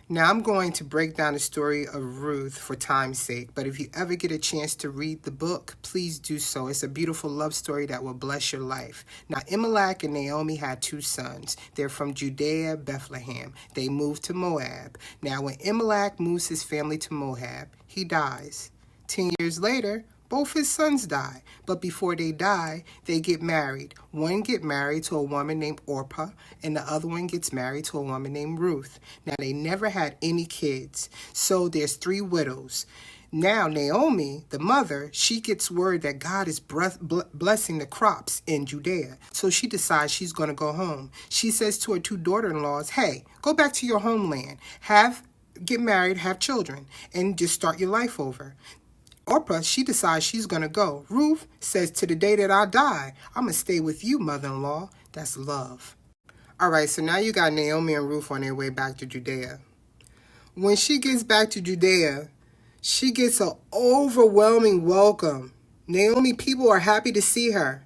Now, I'm going to break down the story of Ruth for time's sake, but if you ever get a chance to read the book, please do so. It's a beautiful love story that will bless your life. Now, Elimelech and Naomi had two sons. They're from Judea, Bethlehem. They moved to Moab. Now, when Elimelech moves his family to Moab, he dies. 10 years later, both his sons die, but before they die, they get married. One gets married to a woman named Orpah, and the other one gets married to a woman named Ruth. Now, they never had any kids, so there's 3 widows. Now, Naomi, the mother, she gets word that God is blessing the crops in Judea, so she decides she's going to go home. She says to her 2 daughter-in-laws, hey, go back to your homeland, get married, have children, and just start your life over. Orpah, she decides she's going to go. Ruth says, to the day that I die, I'm going to stay with you, mother-in-law. That's love. All right, so now you got Naomi and Ruth on their way back to Judea. When she gets back to Judea, she gets an overwhelming welcome. Naomi, people are happy to see her.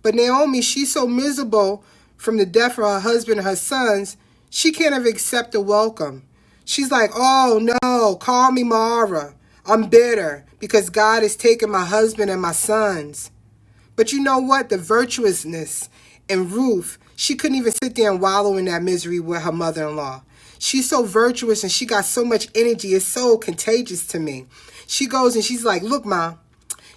But Naomi, she's so miserable from the death of her husband and her sons, she can't even accept the welcome. She's like, oh, no, call me Mara. I'm bitter because God has taken my husband and my sons. But you know what? The virtuousness in Ruth, she couldn't even sit there and wallow in that misery with her mother-in-law. She's so virtuous and she got so much energy. It's so contagious to me. She goes and she's like, look, Ma,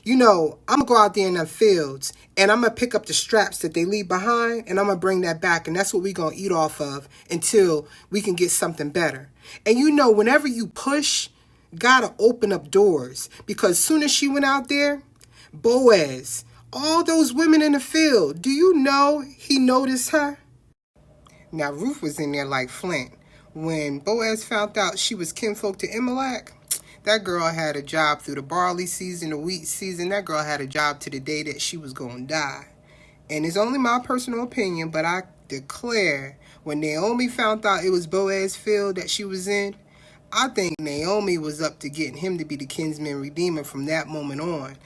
I'm going to go out there in the fields and I'm going to pick up the straps that they leave behind and I'm going to bring that back. And that's what we're going to eat off of until we can get something better. And whenever you push, God will open up doors, because soon as she went out there, Boaz, all those women in the field, do you know he noticed her? Now, Ruth was in there like flint. When Boaz found out she was kinfolk to Elimelech, that girl had a job through the barley season, the wheat season. That girl had a job to the day that she was going to die. And it's only my personal opinion, but I declare when Naomi found out it was Boaz's field that she was in, I think Naomi was up to getting him to be the kinsman redeemer from that moment on.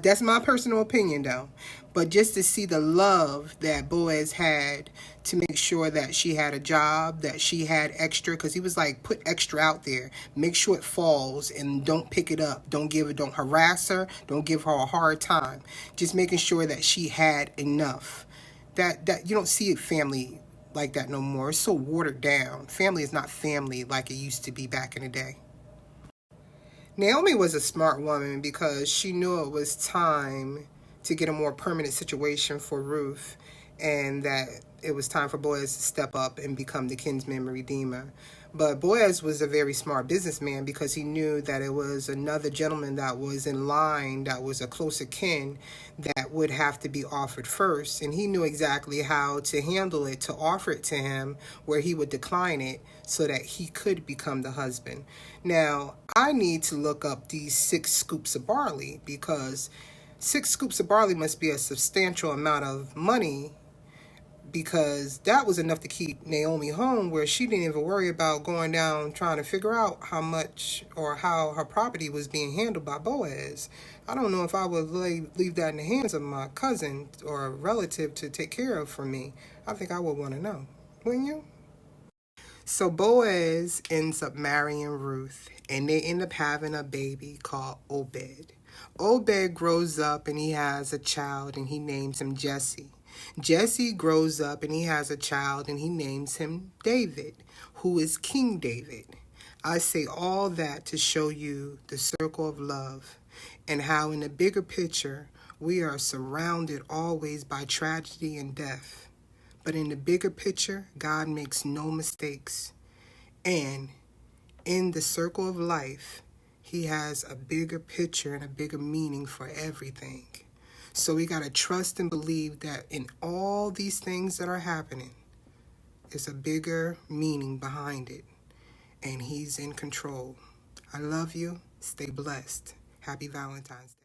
That's my personal opinion, though. But just to see the love that Boaz had to make sure that she had a job, that she had extra, because he was like, put extra out there. Make sure it falls and don't pick it up. Don't harass her. Don't give her a hard time. Just making sure that she had enough. That you don't see it family like that no more. It's so watered down. Family is not family like it used to be back in the day. Naomi was a smart woman because she knew it was time to get a more permanent situation for Ruth, and that it was time for Boaz to step up and become the kinsman redeemer. But Boaz was a very smart businessman because he knew that it was another gentleman that was in line, that was a closer kin, that would have to be offered first. And he knew exactly how to handle it, to offer it to him where he would decline it so that he could become the husband. Now, I need to look up these 6 scoops of barley, because 6 scoops of barley must be a substantial amount of money, because that was enough to keep Naomi home, where she didn't even worry about going down trying to figure out how much or how her property was being handled by Boaz. I don't know if I would leave that in the hands of my cousin or a relative to take care of for me. I think I would want to know. Wouldn't you? So Boaz ends up marrying Ruth, and they end up having a baby called Obed. Obed grows up and he has a child, and he names him Jesse. Jesse grows up and he has a child, and he names him David, who is King David. I say all that to show you the circle of love and how in the bigger picture we are surrounded always by tragedy and death. But in the bigger picture, God makes no mistakes. And in the circle of life, he has a bigger picture and a bigger meaning for everything. So we got to trust and believe that in all these things that are happening, there's a bigger meaning behind it. And he's in control. I love you. Stay blessed. Happy Valentine's Day.